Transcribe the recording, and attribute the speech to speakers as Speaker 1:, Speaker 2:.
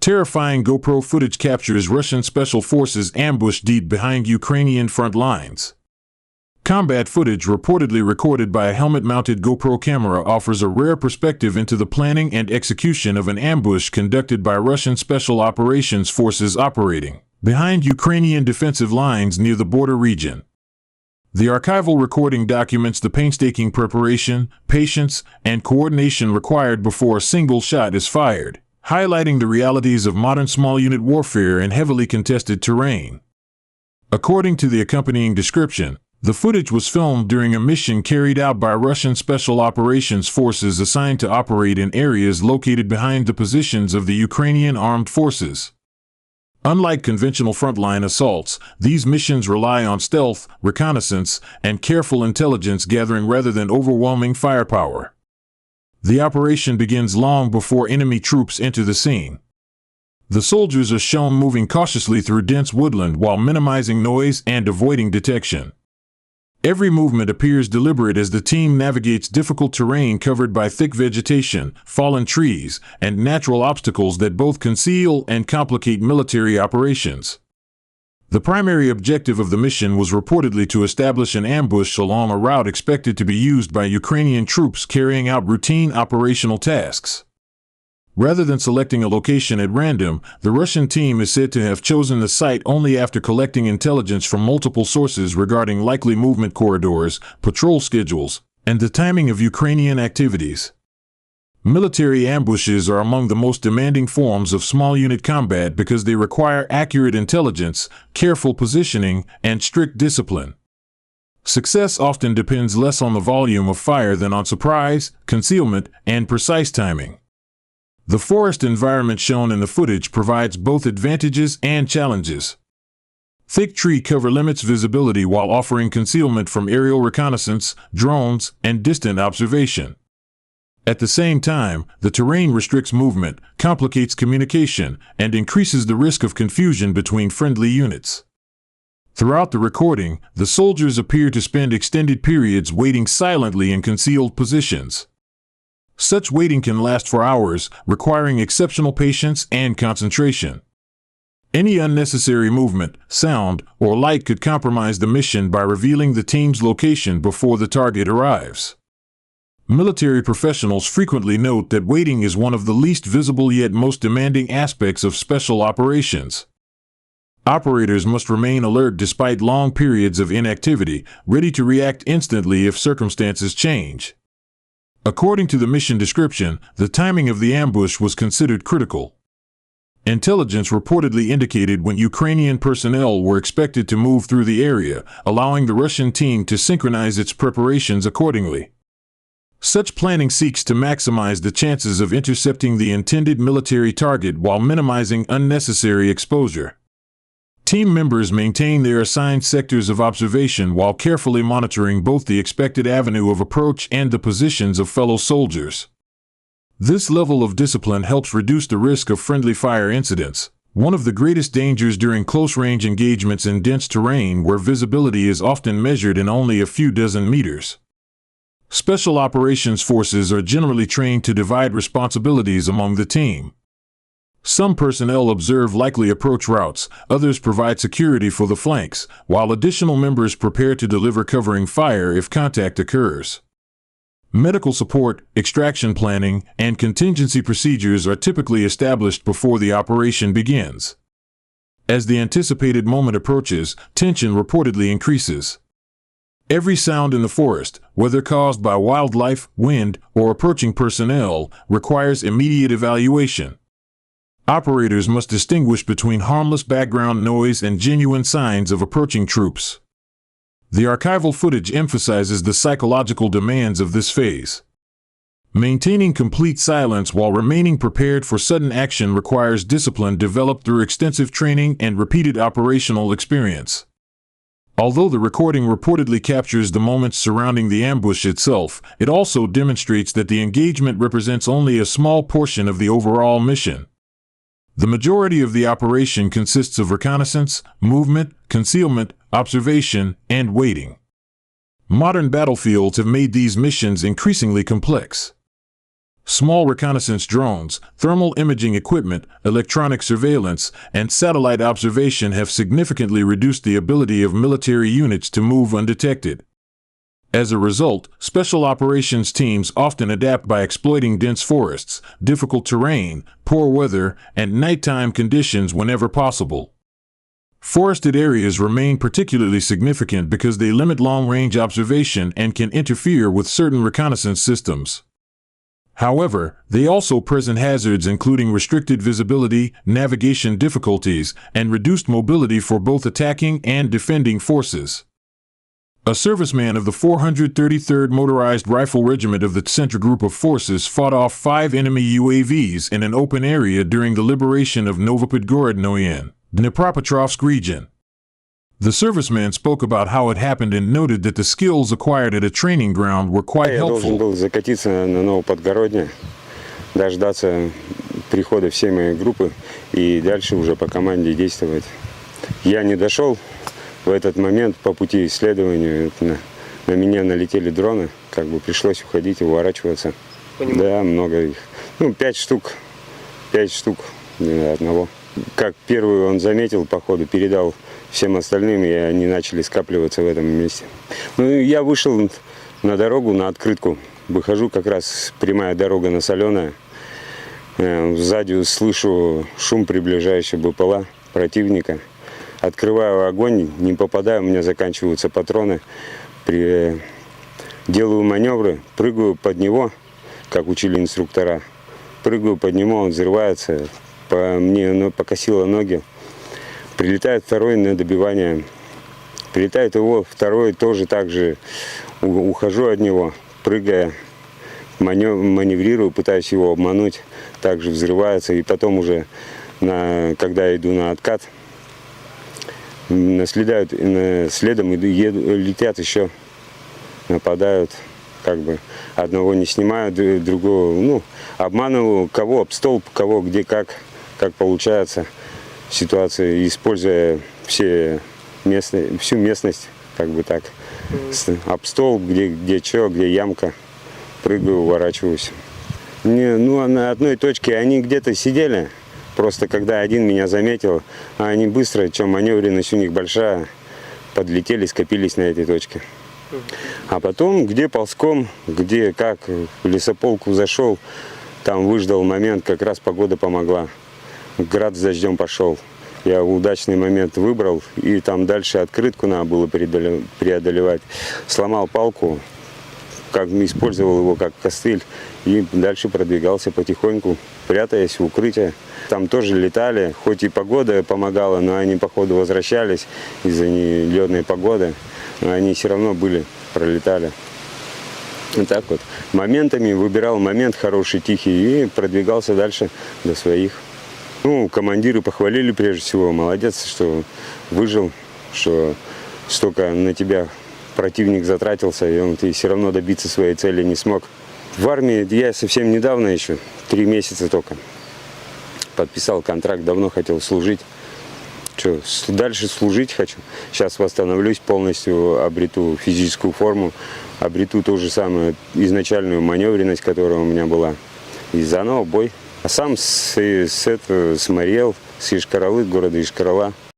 Speaker 1: Terrifying GoPro footage captures Russian special forces ambushed deep behind Ukrainian front lines. Combat footage reportedly recorded by a helmet-mounted GoPro camera offers a rare perspective into the planning and execution of an ambush conducted by Russian Special Operations Forces operating behind Ukrainian defensive lines near the border region. The archival recording documents the painstaking preparation, patience, and coordination required before a single shot is fired, highlighting the realities of modern small-unit warfare in heavily contested terrain. According to the accompanying description, the footage was filmed during a mission carried out by Russian Special Operations Forces assigned to operate in areas located behind the positions of the Ukrainian armed forces. Unlike conventional frontline assaults, these missions rely on stealth, reconnaissance, and careful intelligence gathering rather than overwhelming firepower. The operation begins long before enemy troops enter the scene. The soldiers are shown moving cautiously through dense woodland while minimizing noise and avoiding detection. Every movement appears deliberate as the team navigates difficult terrain covered by thick vegetation, fallen trees, and natural obstacles that both conceal and complicate military operations. The primary objective of the mission was reportedly to establish an ambush along a route expected to be used by Ukrainian troops carrying out routine operational tasks. Rather than selecting a location at random, the Russian team is said to have chosen the site only after collecting intelligence from multiple sources regarding likely movement corridors, patrol schedules, and the timing of Ukrainian activities. Military ambushes are among the most demanding forms of small-unit combat because they require accurate intelligence, careful positioning, and strict discipline. Success often depends less on the volume of fire than on surprise, concealment, and precise timing. The forest environment shown in the footage provides both advantages and challenges. Thick tree cover limits visibility while offering concealment from aerial reconnaissance, drones, and distant observation. At the same time, the terrain restricts movement, complicates communication, and increases the risk of confusion between friendly units. Throughout the recording, the soldiers appear to spend extended periods waiting silently in concealed positions. Such waiting can last for hours, requiring exceptional patience and concentration. Any unnecessary movement, sound, or light could compromise the mission by revealing the team's location before the target arrives. Military professionals frequently note that waiting is one of the least visible yet most demanding aspects of special operations. Operators must remain alert despite long periods of inactivity, ready to react instantly if circumstances change. According to the mission description, the timing of the ambush was considered critical. Intelligence reportedly indicated when Ukrainian personnel were expected to move through the area, allowing the Russian team to synchronize its preparations accordingly. Such planning seeks to maximize the chances of intercepting the intended military target while minimizing unnecessary exposure. Team members maintain their assigned sectors of observation while carefully monitoring both the expected avenue of approach and the positions of fellow soldiers. This level of discipline helps reduce the risk of friendly fire incidents, one of the greatest dangers during close-range engagements in dense terrain where visibility is often measured in only a few dozen meters. Special Operations Forces are generally trained to divide responsibilities among the team. Some personnel observe likely approach routes, others provide security for the flanks, while additional members prepare to deliver covering fire if contact occurs. Medical support, extraction planning, and contingency procedures are typically established before the operation begins. As the anticipated moment approaches, tension reportedly increases. Every sound in the forest, whether caused by wildlife, wind, or approaching personnel, requires immediate evaluation. Operators must distinguish between harmless background noise and genuine signs of approaching troops. The archival footage emphasizes the psychological demands of this phase. Maintaining complete silence while remaining prepared for sudden action requires discipline developed through extensive training and repeated operational experience. Although the recording reportedly captures the moments surrounding the ambush itself, it also demonstrates that the engagement represents only a small portion of the overall mission. The majority of the operation consists of reconnaissance, movement, concealment, observation, and waiting. Modern battlefields have made these missions increasingly complex. Small reconnaissance drones, thermal imaging equipment, electronic surveillance, and satellite observation have significantly reduced the ability of military units to move undetected. As a result, special operations teams often adapt by exploiting dense forests, difficult terrain, poor weather, and nighttime conditions whenever possible. Forested areas remain particularly significant because they limit long-range observation and can interfere with certain reconnaissance systems. However, they also present hazards including restricted visibility, navigation difficulties, and reduced mobility for both attacking and defending forces. A serviceman of the 433rd Motorized Rifle Regiment of the Central Group of Forces fought off 5 enemy UAVs in an open area during the liberation of Novopodgorodnoye, Dnipropetrovsk region. The serviceman spoke about how it happened and noted that the skills acquired at a training ground were quite helpful.
Speaker 2: Я должен был закатиться на Новоподгородне, дождаться прихода всей моей группы и дальше уже по команде действовать. Я не дошел в этот момент по пути исследования. На меня налетели дроны, как бы пришлось уходить и уворачиваться. Да, много их. 5 штук. 5 штук одного. Как первый он заметил, походу, передал всем остальным, и они начали скапливаться в этом месте. Я вышел на дорогу, на открытку. Выхожу, как раз прямая дорога на Соленое. Сзади слышу шум приближающего БПЛА противника. Открываю огонь, не попадаю, у меня заканчиваются патроны. Делаю маневры, прыгаю под него, как учили инструктора. Прыгаю под него, он взрывается. Мне покосило ноги. Прилетает второй на добивание. Прилетает его второй, тоже так же. Ухожу от него, прыгая, маневрирую, пытаюсь его обмануть. Также взрывается. И потом уже, когда я иду на откат, следом летят еще, нападают. Как бы одного не снимаю, другого, обманываю, кого об столб, кого где как получается ситуация, используя всю местность, как бы так, об столб, где что, где ямка, прыгаю, уворачиваюсь. На одной точке они где-то сидели, просто когда один меня заметил, а они быстро, маневренность у них большая, подлетели, скопились на этой точке. А потом, где ползком, где как, в лесополку зашел, там выждал момент, как раз погода помогла. Град с дождем пошел. Я удачный момент выбрал, и там дальше открытку надо было преодолевать. Сломал палку, использовал его как костыль, и дальше продвигался потихоньку, прятаясь в укрытие. Там тоже летали, хоть и погода помогала, но они, походу, возвращались из-за нелетной погоды. Но они все равно пролетали. Вот так вот. Моментами выбирал момент хороший, тихий, и продвигался дальше до своих. Командиры похвалили прежде всего. Молодец, что выжил, что столько на тебя противник затратился, и ты все равно добиться своей цели не смог. В армии я совсем недавно еще, 3 месяца только. Подписал контракт, давно хотел служить. Дальше служить хочу. Сейчас восстановлюсь полностью, обрету физическую форму, обрету ту же самую изначальную маневренность, которая у меня была. И заново бой. А сам с Мариэл, с Ишкаралы, города Ишкарала.